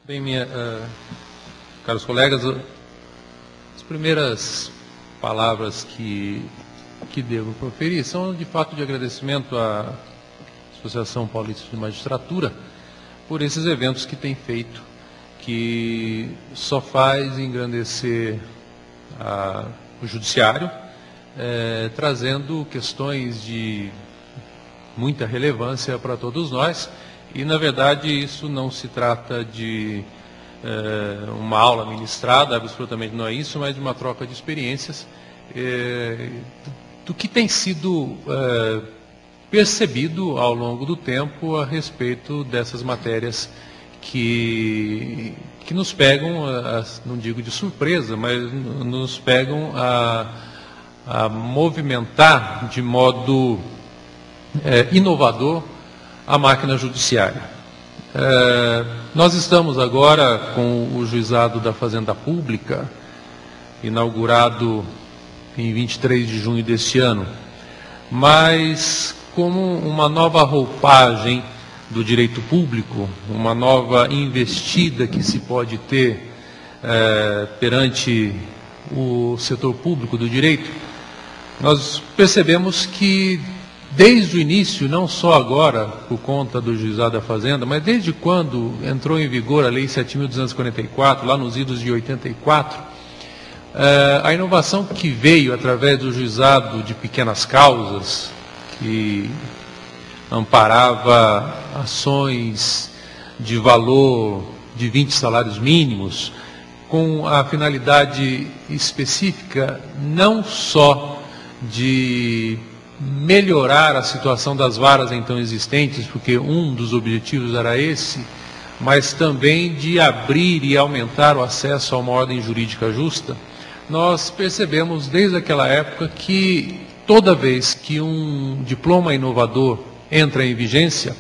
Bem, caros colegas, as primeiras palavras que devo proferir são de fato de agradecimento à Associação Paulista de Magistratura por esses eventos que tem feito, que só faz engrandecer o judiciário, trazendo questões de muita relevância para todos nós. E, na verdade, isso não se trata de uma aula ministrada, absolutamente não é isso, mas de uma troca de experiências do que tem sido percebido ao longo do tempo a respeito dessas matérias que nos pegam, não digo de surpresa, mas nos pegam a movimentar de modo inovador a máquina judiciária. Nós estamos agora com o Juizado da Fazenda Pública, inaugurado em 23 de junho deste ano, mas como uma nova roupagem do direito público, uma nova investida que se pode ter perante o setor público do direito, nós percebemos que desde o início, não só agora, por conta do Juizado da Fazenda, mas desde quando entrou em vigor a Lei 7.244, lá nos idos de 84, a inovação que veio através do Juizado de Pequenas Causas, que amparava ações de valor de 20 salários mínimos, com a finalidade específica não só de melhorar a situação das varas então existentes, porque um dos objetivos era esse, mas também de abrir e aumentar o acesso a uma ordem jurídica justa. Nós percebemos desde aquela época que toda vez que um diploma inovador entra em vigência,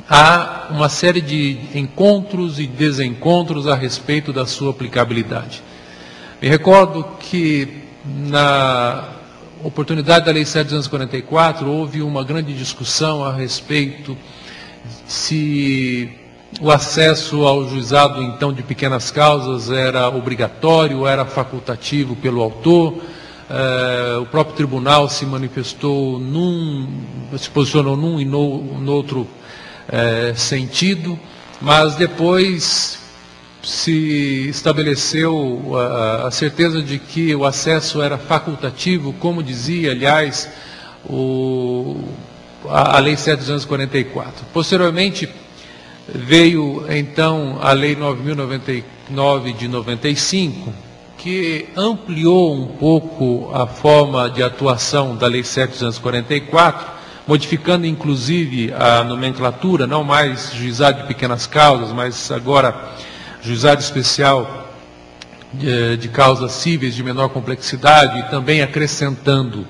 há uma série de encontros e desencontros a respeito da sua aplicabilidade. Me recordo que na oportunidade da Lei 7.244, houve uma grande discussão a respeito se o acesso ao juizado, então, de pequenas causas era obrigatório ou era facultativo pelo autor. O próprio tribunal se manifestou se posicionou num e no outro sentido, mas depois se estabeleceu a certeza de que o acesso era facultativo, como dizia, aliás, a Lei 7.244. Posteriormente, veio, então, a Lei 9.099 de 95, que ampliou um pouco a forma de atuação da Lei 7.244, modificando, inclusive, a nomenclatura, não mais juizado de pequenas causas, mas agora Juizado Especial de Causas Cíveis de menor complexidade, e também acrescentando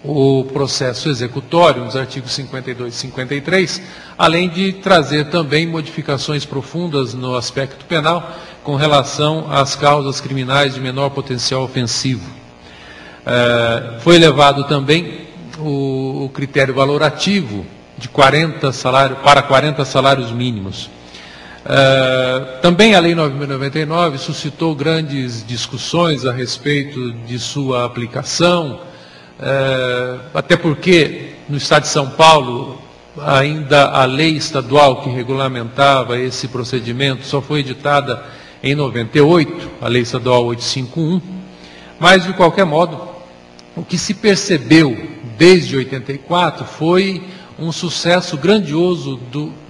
o processo executório nos artigos 52 e 53, além de trazer também modificações profundas no aspecto penal com relação às causas criminais de menor potencial ofensivo. Foi elevado também o critério valorativo de 40 salários mínimos. Também a Lei 9.099 suscitou grandes discussões a respeito de sua aplicação, até porque no Estado de São Paulo ainda a lei estadual que regulamentava esse procedimento só foi editada em 98, a Lei Estadual 851, mas de qualquer modo o que se percebeu desde 84 foi um sucesso grandioso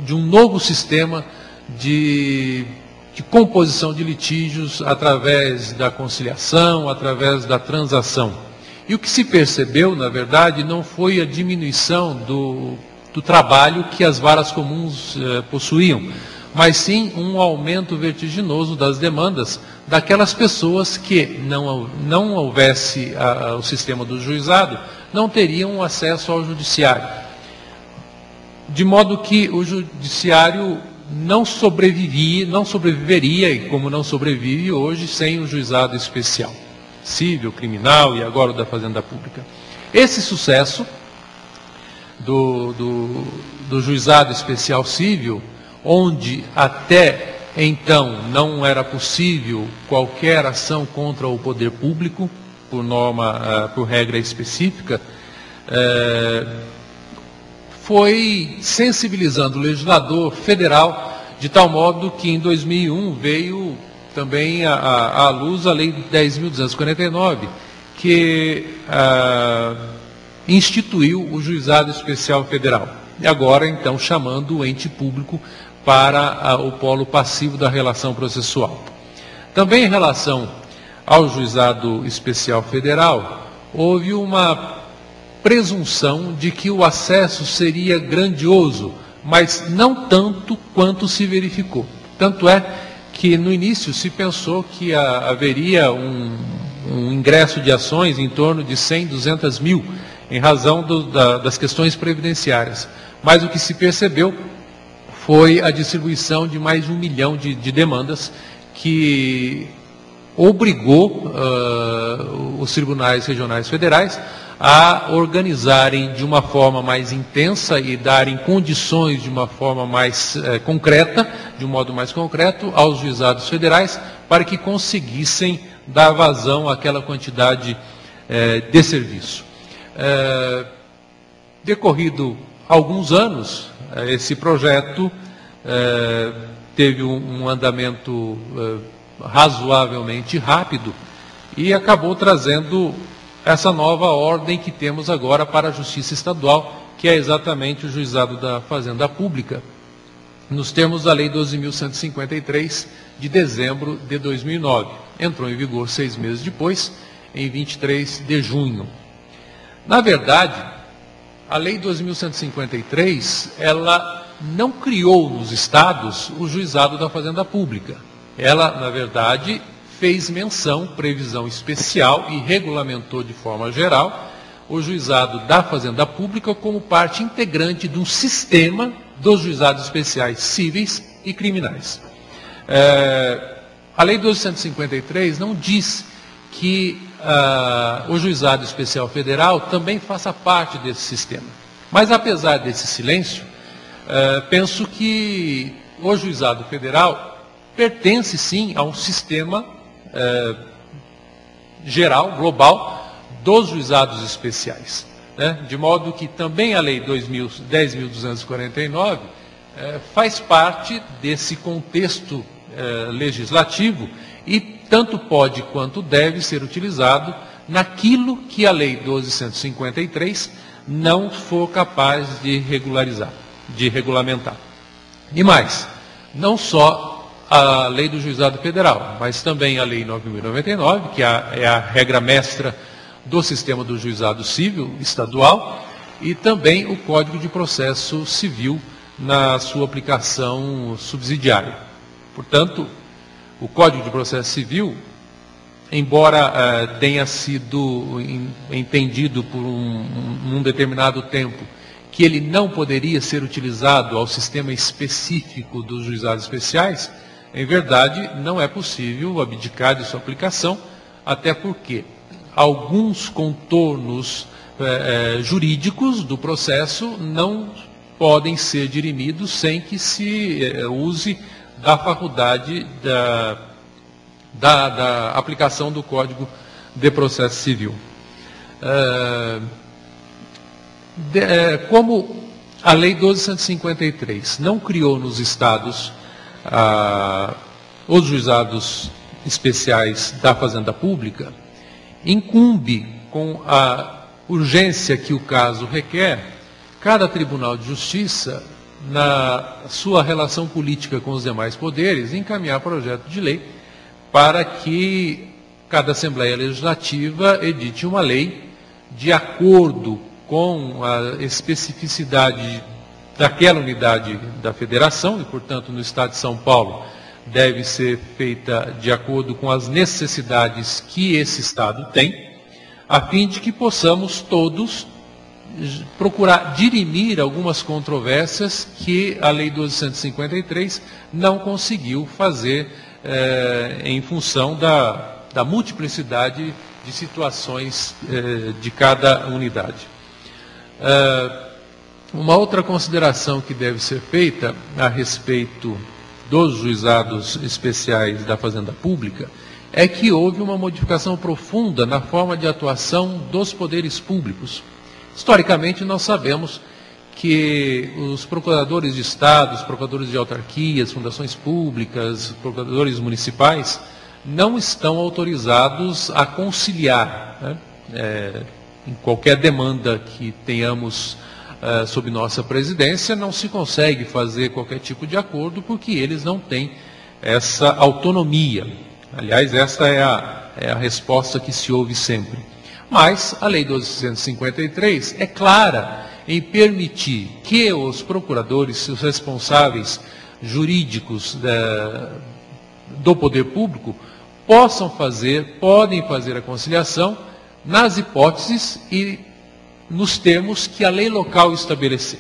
de um novo sistema de composição de litígios através da conciliação, através da transação. E o que se percebeu, na verdade, não foi a diminuição do trabalho que as varas comuns possuíam, mas sim um aumento vertiginoso das demandas daquelas pessoas que, não houvesse o sistema do juizado, não teriam acesso ao judiciário. De modo que o judiciário não sobreviveria, e como não sobrevive hoje, sem o juizado especial, civil, criminal e agora o da Fazenda Pública. Esse sucesso do juizado especial civil, onde até então não era possível qualquer ação contra o poder público, por norma, por regra específica, foi sensibilizando o legislador federal de tal modo que em 2001 veio também à luz a Lei 10.249, que instituiu o Juizado Especial Federal. E agora, então, chamando o ente público para o polo passivo da relação processual. Também em relação ao Juizado Especial Federal, houve uma presunção de que o acesso seria grandioso, mas não tanto quanto se verificou. Tanto é que no início se pensou que haveria um ingresso de ações em torno de 100, 200 mil, em razão das questões previdenciárias. Mas o que se percebeu foi a distribuição de mais de 1 milhão de demandas, que obrigou os tribunais regionais federais a organizarem de uma forma mais intensa e darem condições de uma forma mais concreta, de um modo mais concreto, aos juizados federais, para que conseguissem dar vazão àquela quantidade de serviço. Decorrido alguns anos, esse projeto teve um andamento razoavelmente rápido e acabou trazendo essa nova ordem que temos agora para a Justiça Estadual, que é exatamente o Juizado da Fazenda Pública, nos termos da Lei 12.153, de dezembro de 2009. Entrou em vigor 6 meses depois, em 23 de junho. Na verdade, a Lei 12.153, ela não criou nos estados o Juizado da Fazenda Pública. Ela, na verdade, fez menção, previsão especial e regulamentou de forma geral o Juizado da Fazenda Pública como parte integrante de um sistema dos juizados especiais cíveis e criminais. A Lei 12.153 não diz que o Juizado Especial Federal também faça parte desse sistema. Mas, apesar desse silêncio, penso que o Juizado Federal pertence, sim, a um sistema geral, global, dos juizados especiais. Né? De modo que também a Lei 10.249 faz parte desse contexto legislativo e tanto pode quanto deve ser utilizado naquilo que a Lei 12.153 não for capaz de regularizar, de regulamentar. E mais, não só a Lei do Juizado Federal, mas também a Lei 9.099, que é a regra mestra do sistema do juizado civil estadual, e também o Código de Processo Civil na sua aplicação subsidiária. Portanto, o Código de Processo Civil, embora tenha sido entendido por um determinado tempo que ele não poderia ser utilizado ao sistema específico dos juizados especiais, em verdade não é possível abdicar de sua aplicação, até porque alguns contornos jurídicos do processo não podem ser dirimidos sem que se use da faculdade da aplicação do Código de Processo Civil. Como a Lei 12.153 não criou nos estados os juizados especiais da Fazenda Pública, incumbe com a urgência que o caso requer, cada Tribunal de Justiça, na sua relação política com os demais poderes, encaminhar projeto de lei para que cada Assembleia Legislativa edite uma lei de acordo com a especificidade daquela unidade da federação, e, portanto, no Estado de São Paulo, deve ser feita de acordo com as necessidades que esse Estado tem, a fim de que possamos todos procurar dirimir algumas controvérsias que a Lei 12.153 não conseguiu fazer em função da multiplicidade de situações de cada unidade. Uma outra consideração que deve ser feita a respeito dos juizados especiais da Fazenda Pública, é que houve uma modificação profunda na forma de atuação dos poderes públicos. Historicamente, nós sabemos que os procuradores de Estado, os procuradores de autarquias, fundações públicas, procuradores municipais, não estão autorizados a conciliar, né, em qualquer demanda que tenhamos sob nossa presidência, não se consegue fazer qualquer tipo de acordo porque eles não têm essa autonomia. Aliás, esta é a resposta que se ouve sempre. Mas a Lei 12.153 é clara em permitir que os procuradores, os responsáveis jurídicos do poder público, podem fazer a conciliação nas hipóteses e nos termos que a lei local estabelecer.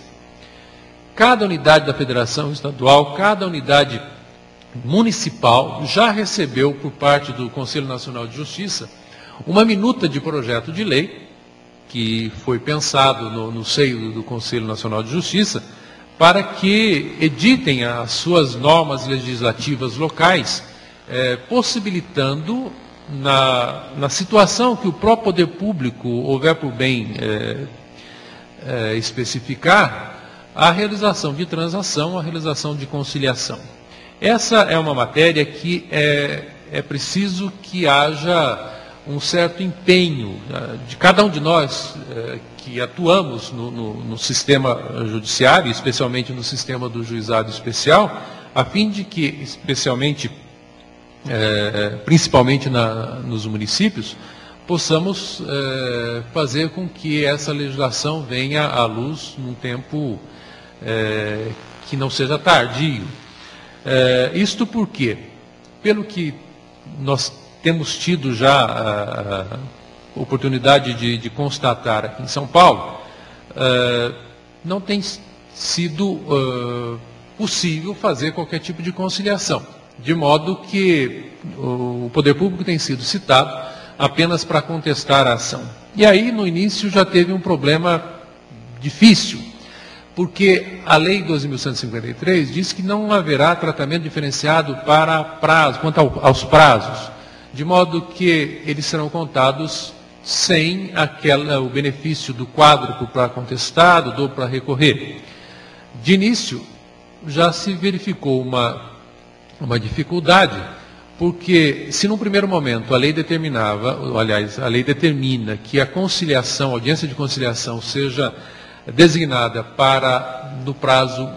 Cada unidade da federação estadual, cada unidade municipal já recebeu por parte do Conselho Nacional de Justiça uma minuta de projeto de lei que foi pensado no seio do Conselho Nacional de Justiça para que editem as suas normas legislativas locais, possibilitando na situação que o próprio poder público houver por bem especificar, a realização de transação, a realização de conciliação. Essa é uma matéria que é preciso que haja um certo empenho de cada um de nós que atuamos no sistema judiciário, especialmente no sistema do juizado especial, a fim de que, principalmente nos municípios, possamos fazer com que essa legislação venha à luz num tempo que não seja tardio. Isto porque, pelo que nós temos tido já a oportunidade de constatar aqui em São Paulo, não tem sido possível fazer qualquer tipo de conciliação, de modo que o poder público tem sido citado apenas para contestar a ação. E aí, no início, já teve um problema difícil, porque a Lei 12.153 diz que não haverá tratamento diferenciado para prazo, quanto aos prazos, de modo que eles serão contados sem o benefício do quádruplo para contestado, do para recorrer. De início, já se verificou uma dificuldade, porque se num primeiro momento a lei a lei determina que a conciliação, a audiência de conciliação seja designada no prazo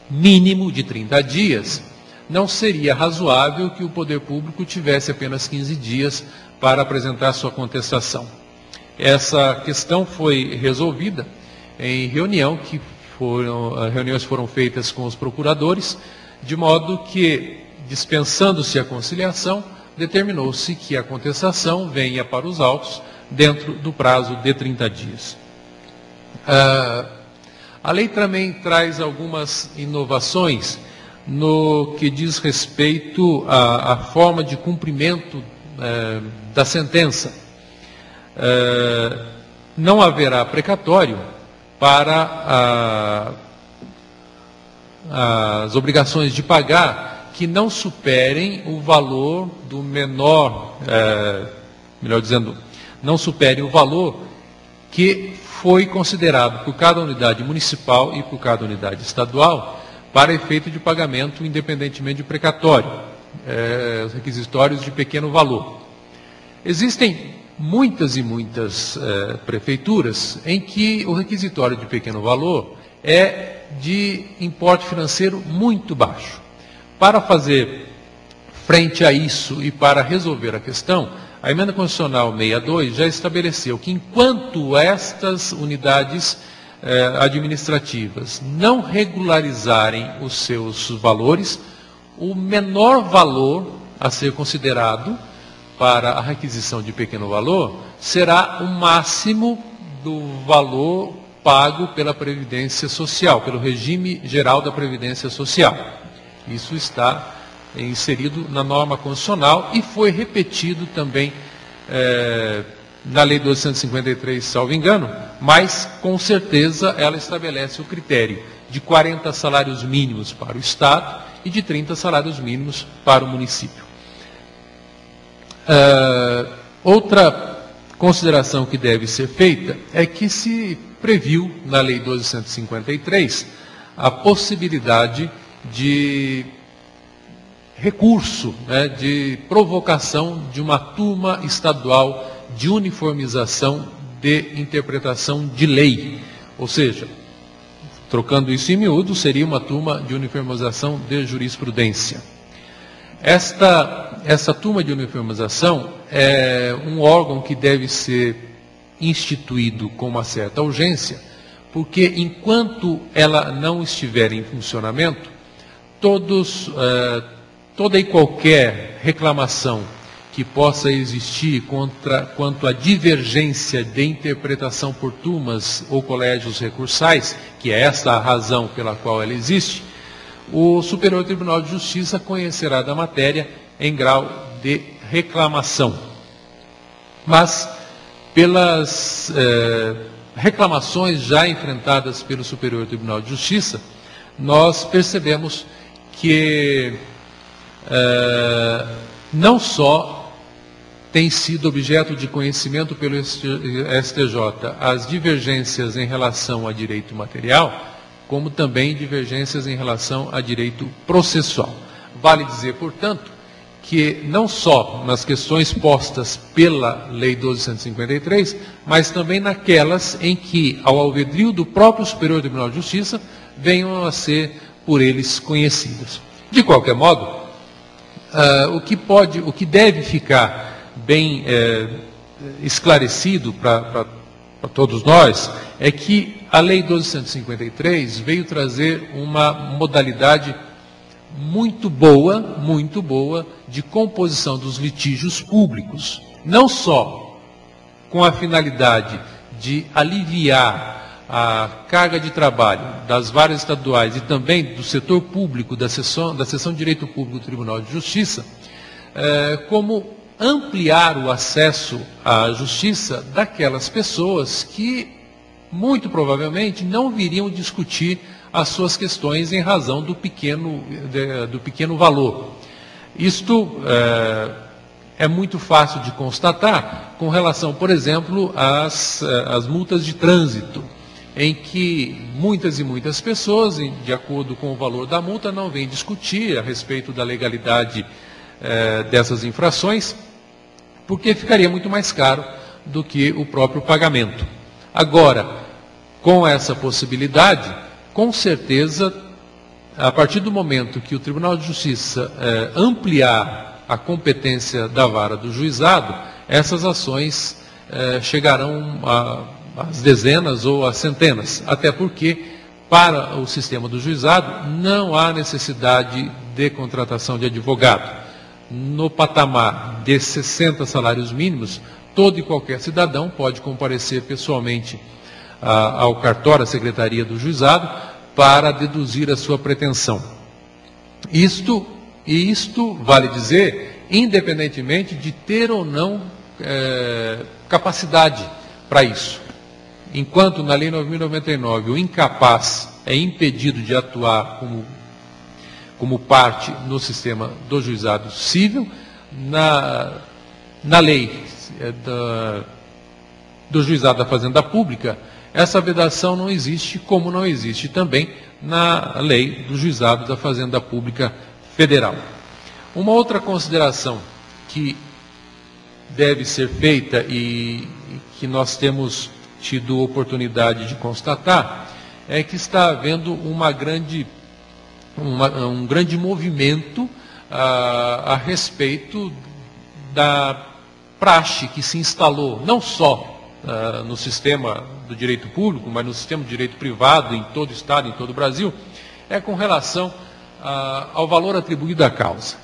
mínimo de 30 dias, não seria razoável que o poder público tivesse apenas 15 dias para apresentar sua contestação. Essa questão foi resolvida em reuniões foram feitas com os procuradores, de modo que, dispensando-se a conciliação, determinou-se que a contestação venha para os autos dentro do prazo de 30 dias. A lei também traz algumas inovações no que diz respeito à forma de cumprimento da sentença. Não haverá precatório para as obrigações de pagar que não superem o valor do melhor dizendo, não superem o valor que foi considerado por cada unidade municipal e por cada unidade estadual para efeito de pagamento independentemente de precatório, os requisitórios de pequeno valor. Existem muitas e muitas prefeituras em que o requisitório de pequeno valor é de importe financeiro muito baixo. Para fazer frente a isso e para resolver a questão, a Emenda Constitucional 62 já estabeleceu que enquanto estas unidades administrativas não regularizarem os seus valores, o menor valor a ser considerado para a requisição de pequeno valor será o máximo do valor pago pela Previdência Social, pelo regime geral da Previdência Social. Isso está inserido na norma constitucional e foi repetido também na Lei 12.153, salvo engano, mas com certeza ela estabelece o critério de 40 salários mínimos para o Estado e de 30 salários mínimos para o município. Outra consideração que deve ser feita é que se previu na Lei 12.153 a possibilidade de recurso, né, de provocação de uma turma estadual de uniformização de interpretação de lei. Ou seja, trocando isso em miúdo, seria uma turma de uniformização de jurisprudência. Essa turma de uniformização é um órgão que deve ser instituído com uma certa urgência, porque enquanto ela não estiver em funcionamento, toda e qualquer reclamação que possa existir quanto à divergência de interpretação por turmas ou colégios recursais, que é essa a razão pela qual ela existe, o Superior Tribunal de Justiça conhecerá da matéria em grau de reclamação. Mas, pelas reclamações já enfrentadas pelo Superior Tribunal de Justiça, nós percebemos que não só tem sido objeto de conhecimento pelo STJ as divergências em relação a direito material, como também divergências em relação a direito processual. Vale dizer, portanto, que não só nas questões postas pela Lei 12.153, mas também naquelas em que, ao alvedrio do próprio Superior Tribunal de Justiça, venham a ser por eles conhecidas. De qualquer modo, o que deve ficar bem esclarecido para todos nós é que a Lei 12.153 veio trazer uma modalidade muito boa de composição dos litígios públicos, não só com a finalidade de aliviar a carga de trabalho das várias estaduais e também do setor público, da seção de Direito Público do Tribunal de Justiça, como ampliar o acesso à justiça daquelas pessoas que, muito provavelmente, não viriam discutir as suas questões em razão do pequeno valor. Isto é muito fácil de constatar com relação, por exemplo, às multas de trânsito, em que muitas e muitas pessoas, de acordo com o valor da multa, não vêm discutir a respeito da legalidade dessas infrações, porque ficaria muito mais caro do que o próprio pagamento. Agora, com essa possibilidade, com certeza, a partir do momento que o Tribunal de Justiça ampliar a competência da vara do juizado, essas ações chegarão às dezenas ou às centenas, até porque, para o sistema do juizado, não há necessidade de contratação de advogado. No patamar de 60 salários mínimos, todo e qualquer cidadão pode comparecer pessoalmente ao cartório, à secretaria do juizado, para deduzir a sua pretensão. Isto vale dizer, independentemente de ter ou não capacidade para isso. Enquanto na Lei 9.099 o incapaz é impedido de atuar como parte no sistema do juizado civil, na lei do juizado da Fazenda Pública, essa vedação não existe, como não existe também na lei do juizado da Fazenda Pública Federal. Uma outra consideração que deve ser feita e que nós temos tido oportunidade de constatar é que está havendo um grande movimento a respeito da praxe que se instalou, não só no sistema do direito público, mas no sistema de direito privado, em todo o Estado, em todo o Brasil, é com relação ao valor atribuído à causa.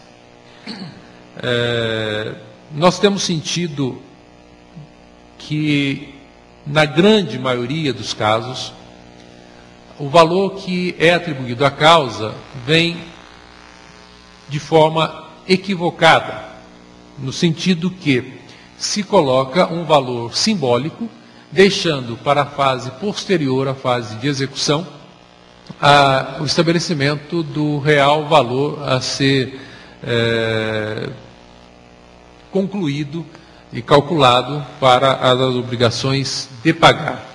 Nós temos sentido que, na grande maioria dos casos, o valor que é atribuído à causa vem de forma equivocada, no sentido que se coloca um valor simbólico, deixando para a fase posterior à fase de execução o estabelecimento do real valor a ser concluído e calculado para as obrigações de pagar.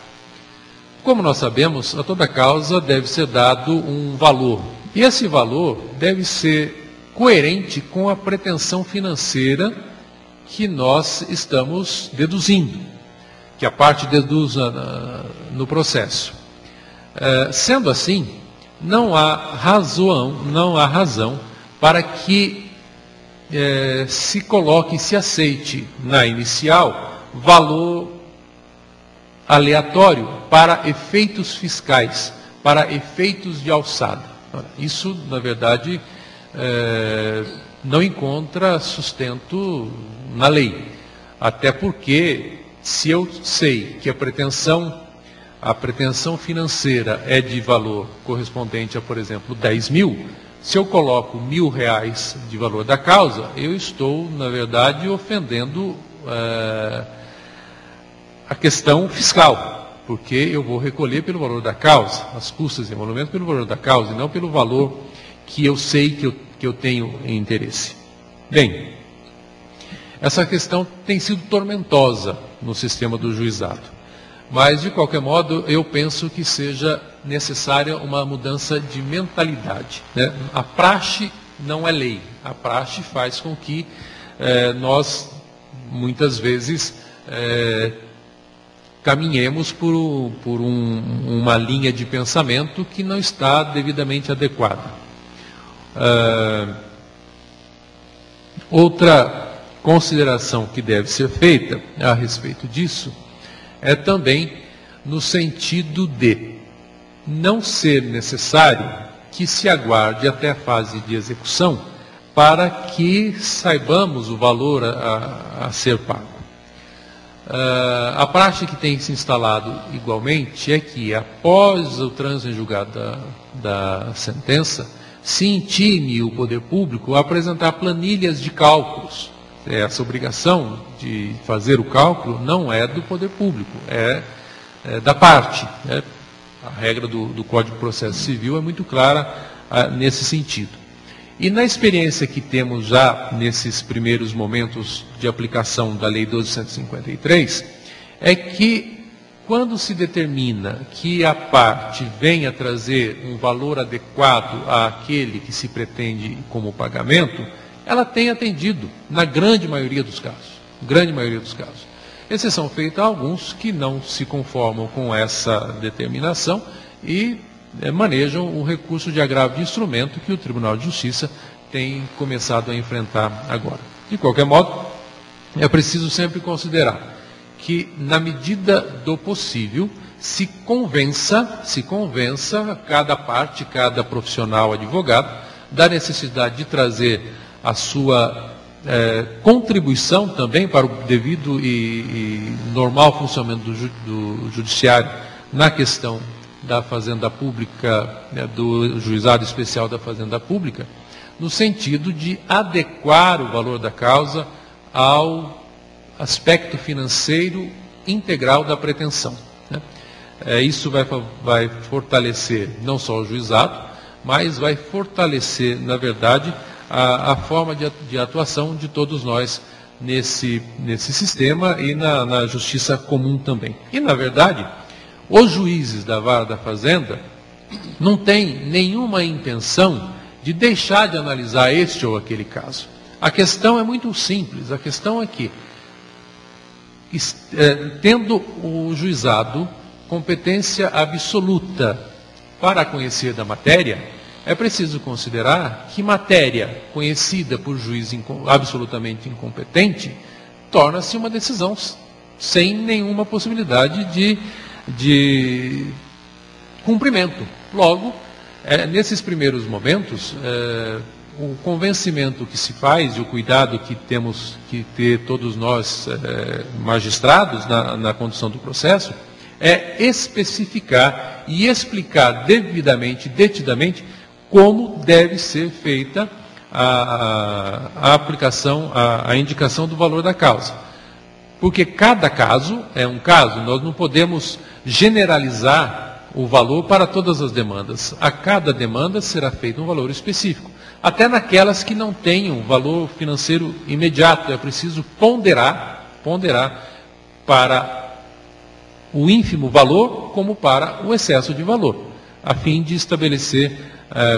Como nós sabemos, a toda causa deve ser dado um valor, e esse valor deve ser coerente com a pretensão financeira que nós estamos deduzindo, que a parte deduz no processo. Sendo assim, não há razão para que se coloque, se aceite na inicial valor aleatório para efeitos fiscais, para efeitos de alçada. Isso, na verdade, não encontra sustento na lei. Até porque, se eu sei que a pretensão financeira é de valor correspondente a, por exemplo, 10 mil, se eu coloco R$1.000 de valor da causa, eu estou, na verdade, ofendendo a questão fiscal, porque eu vou recolher pelo valor da causa, as custas e emolumentos pelo valor da causa, e não pelo valor que eu sei que eu tenho em interesse. Bem, essa questão tem sido tormentosa no sistema do juizado, mas, de qualquer modo, eu penso que seja necessária uma mudança de mentalidade, né? A praxe não é lei, a praxe faz com que nós, muitas vezes, caminhemos por uma linha de pensamento que não está devidamente adequada. Outra consideração que deve ser feita a respeito disso é também no sentido de não ser necessário que se aguarde até a fase de execução para que saibamos o valor a ser pago. A prática que tem se instalado igualmente é que, após o trânsito em julgado da sentença, se intime o poder público a apresentar planilhas de cálculos. Essa obrigação de fazer o cálculo não é do poder público, é da parte, né? A regra do Código de Processo Civil é muito clara nesse sentido. E na experiência que temos já nesses primeiros momentos de aplicação da Lei 12.153, é que quando se determina que a parte venha trazer um valor adequado àquele que se pretende como pagamento, ela tem atendido na grande maioria dos casos. Grande maioria dos casos. Exceção feita a alguns que não se conformam com essa determinação e manejam o recurso de agravo de instrumento que o Tribunal de Justiça tem começado a enfrentar agora. De qualquer modo, é preciso sempre considerar que, na medida do possível, se convença cada parte, cada profissional advogado, da necessidade de trazer a sua contribuição também para o devido e normal funcionamento do judiciário na questão da Fazenda Pública, do Juizado Especial da Fazenda Pública, no sentido de adequar o valor da causa ao aspecto financeiro integral da pretensão, né? Isso vai fortalecer não só o juizado, mas vai fortalecer, na verdade, a forma de atuação de todos nós nesse sistema e na justiça comum também. E, na verdade, os juízes da Vara da Fazenda não têm nenhuma intenção de deixar de analisar este ou aquele caso. A questão é muito simples, a questão é que, tendo o juizado competência absoluta para conhecer da matéria, é preciso considerar que matéria conhecida por juiz absolutamente incompetente torna-se uma decisão sem nenhuma possibilidade de cumprimento. Logo, nesses primeiros momentos, o convencimento que se faz e o cuidado que temos que ter todos nós magistrados na condução do processo é especificar e explicar devidamente, detidamente, como deve ser feita a aplicação, a indicação do valor da causa. Porque cada caso é um caso, nós não podemos generalizar o valor para todas as demandas. A cada demanda será feito um valor específico. Até naquelas que não tenham valor financeiro imediato, é preciso ponderar para o ínfimo valor como para o excesso de valor, a fim de estabelecer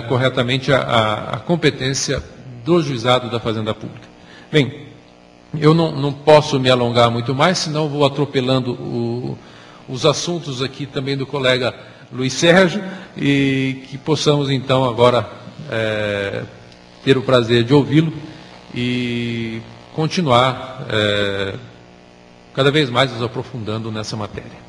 corretamente a competência do juizado da Fazenda Pública. Bem, eu não posso me alongar muito mais, senão vou atropelando os assuntos aqui também do colega Luiz Sérgio, e que possamos então agora ter o prazer de ouvi-lo e continuar cada vez mais nos aprofundando nessa matéria.